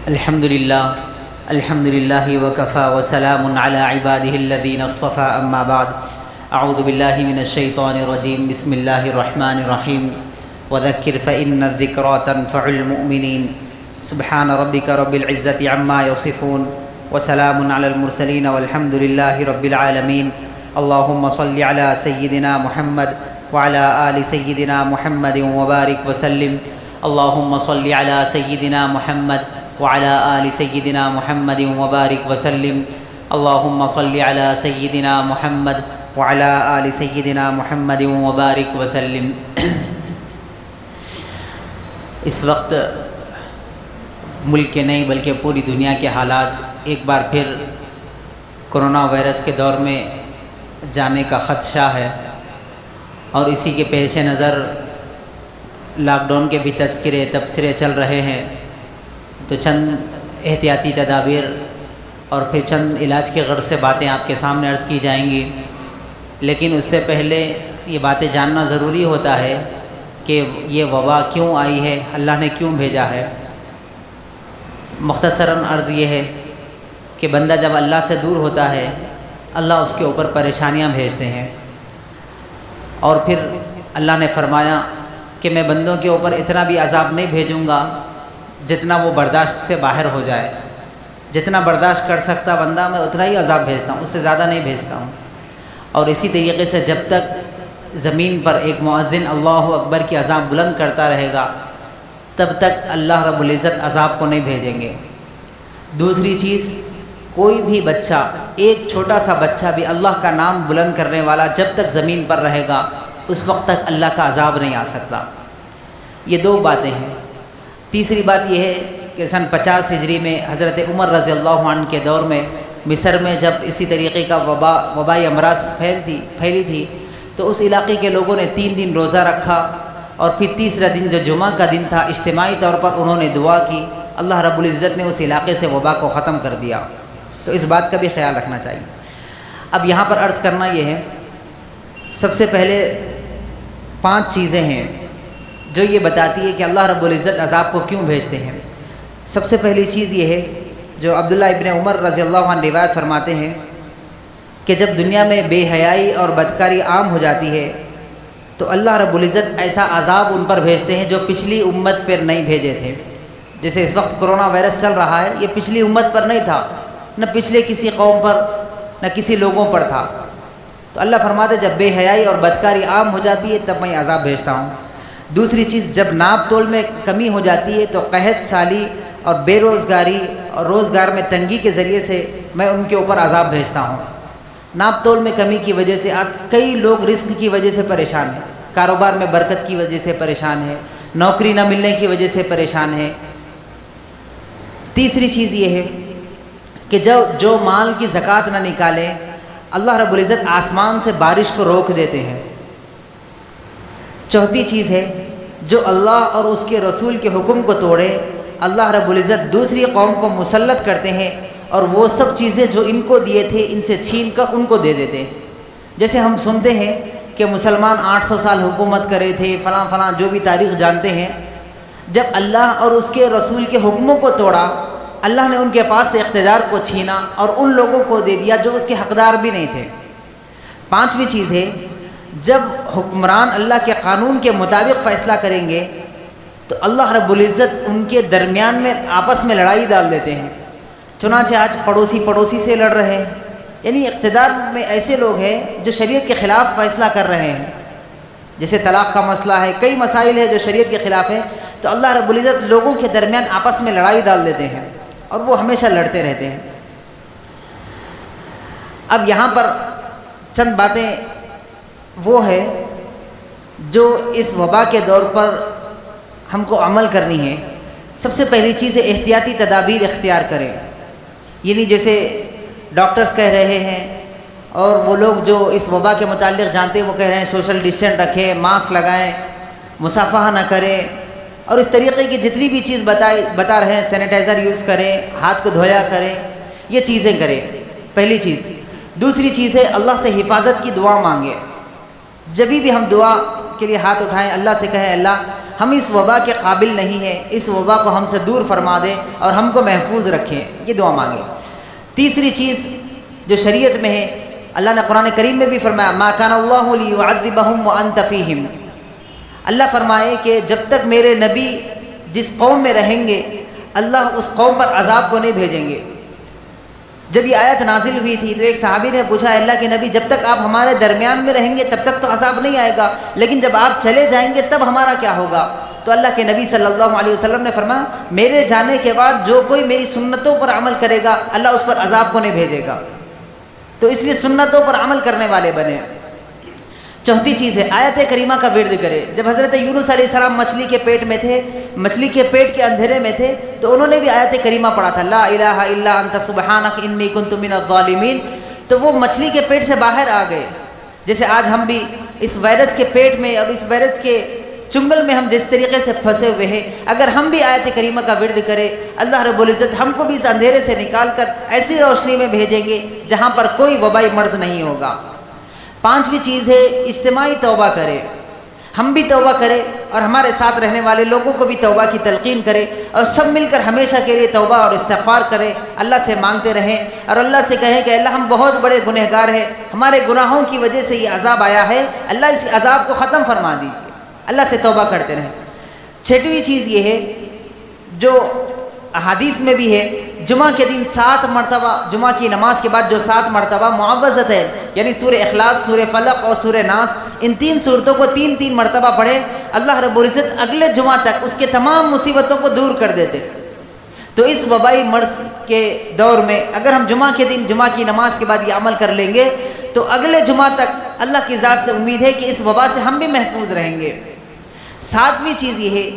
الحمد للہ وکفى وسلام علی عباده الذین اصطفى اما بعد اعوذ باللہ من الشیطان الرجیم بسم اللہ الرحمن الرحیم وذکر فإن الذکرى تنفع المؤمنین سبحان ربک رب العزة عما یصفون وسلام علی المرسلین والحمد للہ رب العالمین اللہم صل علی سیدنا محمد وعلى آل سیدنا محمد وبارک وسلم اللہم صل علی سیدنا محمد وعلى آل سيدنا محمد وبارك وسلم اللهم صل على سيدنا محمد وعلى آل سيدنا محمد وبارك وسلم۔ اس وقت ملک کے نہیں بلکہ پوری دنیا کے حالات ایک بار پھر کرونا وائرس کے دور میں جانے کا خدشہ ہے، اور اسی کے پیش نظر لاک ڈاؤن کے بھی تبصرے چل رہے ہیں، تو چند احتیاطی تدابیر اور پھر چند علاج کے غرض سے باتیں آپ کے سامنے عرض کی جائیں گی، لیکن اس سے پہلے یہ باتیں جاننا ضروری ہوتا ہے کہ یہ وبا کیوں آئی ہے، اللہ نے کیوں بھیجا ہے۔ مختصراً عرض یہ ہے کہ بندہ جب اللہ سے دور ہوتا ہے اللہ اس کے اوپر پریشانیاں بھیجتے ہیں، اور پھر اللہ نے فرمایا کہ میں بندوں کے اوپر اتنا بھی عذاب نہیں بھیجوں گا جتنا وہ برداشت سے باہر ہو جائے، جتنا برداشت کر سکتا بندہ میں اتنا ہی عذاب بھیجتا ہوں، اس سے زیادہ نہیں بھیجتا ہوں۔ اور اسی طریقے سے جب تک زمین پر ایک مؤذن اللہ اکبر کی اذان بلند کرتا رہے گا تب تک اللہ رب العزت عذاب کو نہیں بھیجیں گے۔ دوسری چیز، کوئی بھی بچہ، ایک چھوٹا سا بچہ بھی اللہ کا نام بلند کرنے والا جب تک زمین پر رہے گا اس وقت تک اللہ کا عذاب نہیں آ سکتا۔ یہ دو باتیں ہیں۔ تیسری بات یہ ہے کہ سن 50 ہجری میں حضرت عمر رضی اللہ عنہ کے دور میں مصر میں جب اسی طریقے کا وبائی امراض پھیلی تھی تو اس علاقے کے لوگوں نے 3 دن روزہ رکھا، اور پھر تیسرا دن جو جمعہ کا دن تھا اجتماعی طور پر انہوں نے دعا کی، اللہ رب العزت نے اس علاقے سے وبا کو ختم کر دیا۔ تو اس بات کا بھی خیال رکھنا چاہیے۔ اب یہاں پر عرض کرنا یہ ہے، سب سے پہلے 5 چیزیں ہیں جو یہ بتاتی ہے کہ اللہ رب العزت عذاب کو کیوں بھیجتے ہیں۔ سب سے پہلی چیز یہ ہے جو عبداللہ ابن عمر رضی اللہ عنہ روایت فرماتے ہیں کہ جب دنیا میں بے حیائی اور بدکاری عام ہو جاتی ہے تو اللہ رب العزت ایسا عذاب ان پر بھیجتے ہیں جو پچھلی امت پر نہیں بھیجے تھے۔ جیسے اس وقت کرونا وائرس چل رہا ہے، یہ پچھلی امت پر نہیں تھا، نہ پچھلے کسی قوم پر، نہ کسی لوگوں پر تھا۔ تو اللہ فرماتے جب بے حیائی اور بدکاری عام ہو جاتی ہے تب میں عذاب بھیجتا ہوں۔ دوسری چیز، جب ناپ تول میں کمی ہو جاتی ہے تو قحط سالی اور بے روزگاری اور روزگار میں تنگی کے ذریعے سے میں ان کے اوپر عذاب بھیجتا ہوں۔ ناپ تول میں کمی کی وجہ سے آج کئی لوگ رزق کی وجہ سے پریشان ہیں، کاروبار میں برکت کی وجہ سے پریشان ہیں، نوکری نہ ملنے کی وجہ سے پریشان ہیں۔ تیسری چیز یہ ہے کہ جو مال کی زکوٰۃ نہ نکالے اللہ رب العزت آسمان سے بارش کو روک دیتے ہیں۔ چوتھی چیز ہے جو اللہ اور اس کے رسول کے حکم کو توڑے اللہ رب العزت دوسری قوم کو مسلط کرتے ہیں، اور وہ سب چیزیں جو ان کو دیے تھے ان سے چھین کر ان کو دے دیتے ہیں۔ جیسے ہم سنتے ہیں کہ مسلمان 800 سال حکومت کرے تھے، فلاں فلاں جو بھی تاریخ جانتے ہیں، جب اللہ اور اس کے رسول کے حکموں کو توڑا اللہ نے ان کے پاس سے اقتدار کو چھینا اور ان لوگوں کو دے دیا جو اس کے حقدار بھی نہیں تھے۔ 5ویں چیز ہے جب حکمران اللہ کے قانون کے مطابق فیصلہ کریں گے تو اللہ رب العزت ان کے درمیان میں آپس میں لڑائی ڈال دیتے ہیں۔ چنانچہ آج پڑوسی سے لڑ رہے ہیں، یعنی اقتدار میں ایسے لوگ ہیں جو شریعت کے خلاف فیصلہ کر رہے ہیں۔ جیسے طلاق کا مسئلہ ہے، کئی مسائل ہیں جو شریعت کے خلاف ہے، تو اللہ رب العزت لوگوں کے درمیان آپس میں لڑائی ڈال دیتے ہیں اور وہ ہمیشہ لڑتے رہتے ہیں۔ اب یہاں پر چند باتیں وہ ہے جو اس وبا کے دور پر ہم کو عمل کرنی ہے۔ سب سے پہلی چیز ہے احتیاطی تدابیر اختیار کریں، یعنی جیسے ڈاکٹرز کہہ رہے ہیں اور وہ لوگ جو اس وبا کے متعلق جانتے ہیں وہ کہہ رہے ہیں سوشل ڈسٹینس رکھیں، ماسک لگائیں، مصافحہ نہ کریں، اور اس طریقے کی جتنی بھی چیز بتا رہے ہیں، سینیٹائزر یوز کریں، ہاتھ کو دھویا کریں، یہ چیزیں کریں، پہلی چیز۔ دوسری چیز ہے اللہ سے حفاظت کی دعا مانگیں۔ جب بھی ہم دعا کے لیے ہاتھ اٹھائیں اللہ سے کہیں اللہ ہم اس وبا کے قابل نہیں ہیں، اس وبا کو ہم سے دور فرما دے اور ہم کو محفوظ رکھیں، یہ دعا مانگے۔ تیسری چیز جو شریعت میں ہے، اللہ نے قرآن کریم میں بھی فرمایا ما کان اللہ لیعذبہم وانت فیہم، اللہ فرمائے کہ جب تک میرے نبی جس قوم میں رہیں گے اللہ اس قوم پر عذاب کو نہیں بھیجیں گے۔ جب یہ آیت نازل ہوئی تھی تو ایک صحابی نے پوچھا اللہ کے نبی جب تک آپ ہمارے درمیان میں رہیں گے تب تک تو عذاب نہیں آئے گا، لیکن جب آپ چلے جائیں گے تب ہمارا کیا ہوگا؟ تو اللہ کے نبی صلی اللہ علیہ وسلم نے فرمایا میرے جانے کے بعد جو کوئی میری سنتوں پر عمل کرے گا اللہ اس پر عذاب کو نہیں بھیجے گا، تو اس لیے سنتوں پر عمل کرنے والے بنے۔ چوتھی چیز ہے آیت کریمہ کا ورد کرے۔ جب حضرت یونس علیہ السلام مچھلی کے پیٹ میں تھے، مچھلی کے پیٹ کے اندھیرے میں تھے، تو انہوں نے بھی آیت کریمہ پڑھا تھا لا الہ الا انت سبحانک انی کنت من الظالمین، تو وہ مچھلی کے پیٹ سے باہر آ گئے۔ جیسے آج ہم بھی اس وائرس کے پیٹ میں اور اس وائرس کے چنگل میں ہم جس طریقے سے پھنسے ہوئے ہیں، اگر ہم بھی آیت کریمہ کا ورد کریں اللہ رب العزت ہم کو بھی اس اندھیرے سے نکال کر ایسی روشنی میں بھیجیں گے جہاں پر کوئی وبائی مرض نہیں ہوگا۔ پانچویں چیز ہے اجتماعی توبہ کرے، ہم بھی توبہ کریں اور ہمارے ساتھ رہنے والے لوگوں کو بھی توبہ کی تلقین کرے اور سب مل کر ہمیشہ کے لیے توبہ اور استغفار کرے، اللہ سے مانگتے رہیں اور اللہ سے کہیں کہ اللہ ہم بہت بڑے گنہگار ہیں، ہمارے گناہوں کی وجہ سے یہ عذاب آیا ہے، اللہ اس عذاب کو ختم فرما دیجیے، اللہ سے توبہ کرتے رہیں۔ چھٹویں چیز یہ ہے جو احادیث میں بھی ہے جمعہ کے دن 7 مرتبہ جمعہ کی نماز کے بعد جو 7 مرتبہ معوذتین یعنی سورہ اخلاص، سورہ فلق اور سورہ ناس، ان 3 صورتوں کو 3 مرتبہ پڑھے، اللہ رب العزت اگلے جمعہ تک اس کے تمام مصیبتوں کو دور کر دیتے۔ تو اس وبائی مرض کے دور میں اگر ہم جمعہ کے دن جمعہ کی نماز کے بعد یہ عمل کر لیں گے تو اگلے جمعہ تک اللہ کی ذات سے امید ہے کہ اس وبا سے ہم بھی محفوظ رہیں گے۔ 7ویں چیز یہ ہے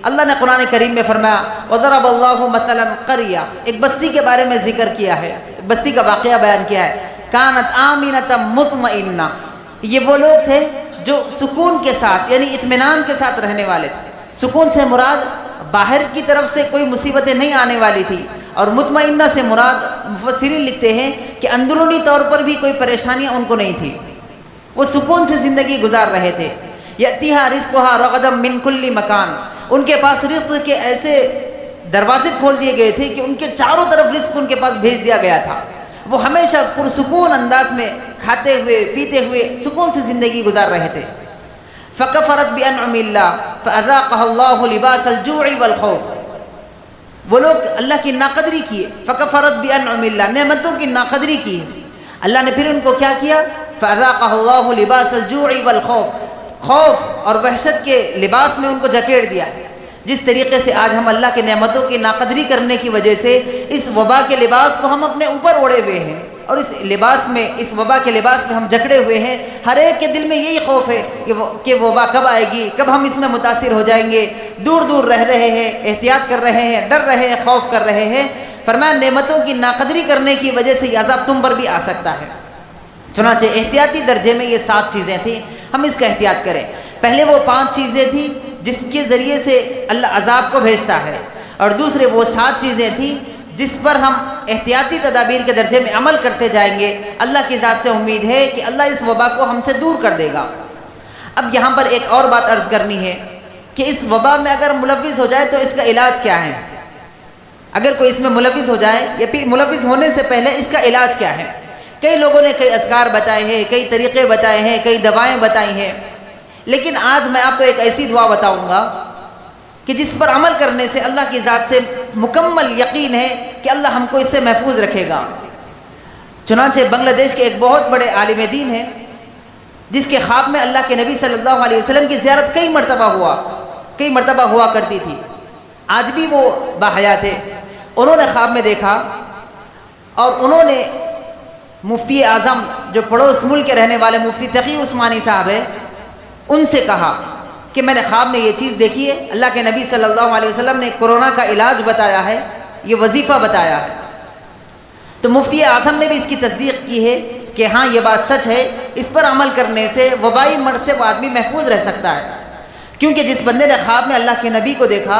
اللہ نے قرآن کریم میں فرمایا وَضَرَبَ اللَّهُ مَثَلًا قَرْيَةً، ایک بستی کے بارے میں ذکر کیا ہے، بستی کا واقعہ بیان کیا ہے، كَانَتْ آمِنَةً مُطْمَئِنَّةً، یہ وہ لوگ تھے جو سکون کے ساتھ یعنی اطمینان کے ساتھ رہنے والے تھے۔ سکون سے مراد باہر کی طرف سے کوئی مصیبتیں نہیں آنے والی تھی، اور مطمئنہ سے مراد مفسرین لکھتے ہیں کہ اندرونی طور پر بھی کوئی پریشانیاں ان کو نہیں تھی، وہ سکون سے زندگی گزار رہے تھے۔ یأتیہا رزقہا رغدا من کل مکان، ان کے پاس رزق کے ایسے دروازے کھول دیے گئے تھے کہ ان کے چاروں طرف رزق ان کے پاس بھیج دیا گیا تھا، وہ ہمیشہ پرسکون انداز میں کھاتے ہوئے پیتے ہوئے سکون سے زندگی گزار رہے تھے۔ فکفرت بانعم اللہ فاذاقها اللہ لباس الجوع والخوف، وہ لوگ اللہ کی ناقدری کیے، فکفرت بانعم اللہ، نعمتوں کی ناقدری کی، اللہ نے پھر ان کو کیا کیا، فاذاقها اللہ لباس الجوع والخوف، خوف اور وحشت کے لباس میں ان کو جکیڑ دیا۔ جس طریقے سے آج ہم اللہ کے نعمتوں کی ناقدری کرنے کی وجہ سے اس وبا کے لباس کو ہم اپنے اوپر اوڑے ہوئے ہیں اور اس لباس میں اس وبا کے لباس میں ہم جکڑے ہوئے ہیں، ہر ایک کے دل میں یہی خوف ہے کہ وبا کب آئے گی، کب ہم اس میں متاثر ہو جائیں گے، دور دور رہ رہے ہیں، احتیاط کر رہے ہیں، ڈر رہے ہیں، خوف کر رہے ہیں۔ فرمایا نعمتوں کی ناقدری کرنے کی وجہ سے یہ عذاب تم پر بھی آ سکتا ہے۔ چنانچہ احتیاطی درجے میں یہ 7 چیزیں تھیں، ہم اس کا احتیاط کریں۔ پہلے وہ 5 چیزیں تھیں جس کے ذریعے سے اللہ عذاب کو بھیجتا ہے، اور دوسرے وہ 7 چیزیں تھیں جس پر ہم احتیاطی تدابیر کے درجے میں عمل کرتے جائیں گے، اللہ کی ذات سے امید ہے کہ اللہ اس وبا کو ہم سے دور کر دے گا۔ اب یہاں پر ایک اور بات عرض کرنی ہے کہ اس وبا میں اگر ملوث ہو جائے تو اس کا علاج کیا ہے؟ اگر کوئی اس میں ملوث ہو جائے یا پھر ملوث ہونے سے پہلے اس کا علاج کیا ہے؟ کئی لوگوں نے کئی اذکار بتائے ہیں، کئی طریقے بتائے ہیں، کئی دوائیں بتائی ہیں، لیکن آج میں آپ کو ایک ایسی دعا بتاؤں گا کہ جس پر عمل کرنے سے اللہ کی ذات سے مکمل یقین ہے کہ اللہ ہم کو اس سے محفوظ رکھے گا۔ چنانچہ بنگلہ دیش کے ایک بہت بڑے عالم دین ہیں جس کے خواب میں اللہ کے نبی صلی اللہ علیہ وسلم کی زیارت کئی مرتبہ ہوا کرتی تھی، آج بھی وہ باحیات ہے۔ انہوں نے خواب میں دیکھا اور انہوں نے مفتی اعظم جو پڑوس ملک کے رہنے والے مفتی تقی عثمانی صاحب ہے ان سے کہا کہ میں نے خواب میں یہ چیز دیکھی ہے، اللہ کے نبی صلی اللہ علیہ وسلم نے کورونا کا علاج بتایا ہے، یہ وظیفہ بتایا ہے۔ تو مفتی اعظم نے بھی اس کی تصدیق کی ہے کہ ہاں یہ بات سچ ہے، اس پر عمل کرنے سے وبائی مرض سے وہ آدمی محفوظ رہ سکتا ہے، کیونکہ جس بندے نے خواب میں اللہ کے نبی کو دیکھا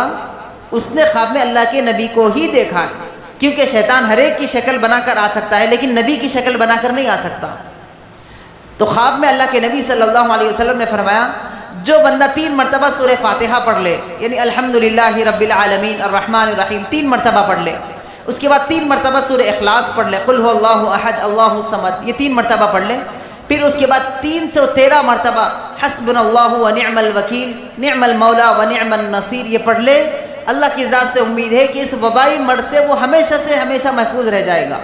اس نے خواب میں اللہ کے نبی کو ہی دیکھا ہے، کیونکہ شیطان ہر ایک کی شکل بنا کر آ سکتا ہے لیکن نبی کی شکل بنا کر نہیں آ سکتا۔ تو خواب میں اللہ کے نبی صلی اللہ علیہ وسلم نے فرمایا جو بندہ 3 مرتبہ سورہ فاتحہ پڑھ لے، یعنی الحمدللہ رب العالمین الرحمن الرحیم 3 مرتبہ پڑھ لے، اس کے بعد 3 مرتبہ سورہ اخلاص پڑھ لے، قل هو اللہ احد اللہ الصمد، یہ 3 مرتبہ پڑھ لے، پھر اس کے بعد 313 مرتبہ حسبنا اللہ ونعم الوکیل نعم المولا ونعم النصیر یہ پڑھ لے، اللہ کی ذات سے امید ہے کہ اس وبائی مرض سے وہ ہمیشہ سے ہمیشہ محفوظ رہ جائے گا۔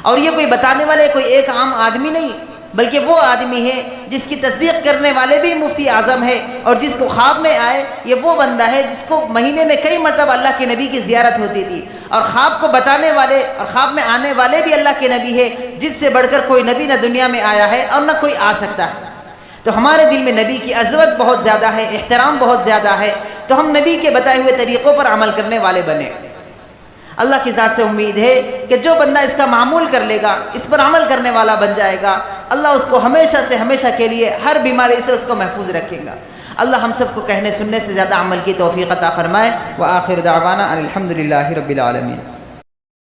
اور یہ کوئی بتانے والے کوئی ایک عام آدمی نہیں، بلکہ وہ آدمی ہے جس کی تصدیق کرنے والے بھی مفتی اعظم ہے، اور جس کو خواب میں آئے یہ وہ بندہ ہے جس کو مہینے میں کئی مرتبہ اللہ کے نبی کی زیارت ہوتی تھی، اور خواب کو بتانے والے اور خواب میں آنے والے بھی اللہ کے نبی ہے، جس سے بڑھ کر کوئی نبی نہ دنیا میں آیا ہے اور نہ کوئی آ سکتا ہے۔ تو ہمارے دل میں نبی کی عظمت بہت زیادہ ہے، احترام بہت زیادہ ہے، تو ہم نبی کے بتائے ہوئے طریقوں پر عمل کرنے والے بنے۔ اللہ کی ذات سے امید ہے کہ جو بندہ اس کا معمول کر لے گا، اس پر عمل کرنے والا بن جائے گا، اللہ اس کو ہمیشہ سے ہمیشہ کے لیے ہر بیماری سے اس کو محفوظ رکھے گا۔ اللہ ہم سب کو کہنے سننے سے زیادہ عمل کی توفیق عطا فرمائے۔ وآخر دعوانا ان الحمدللہ رب العالمین۔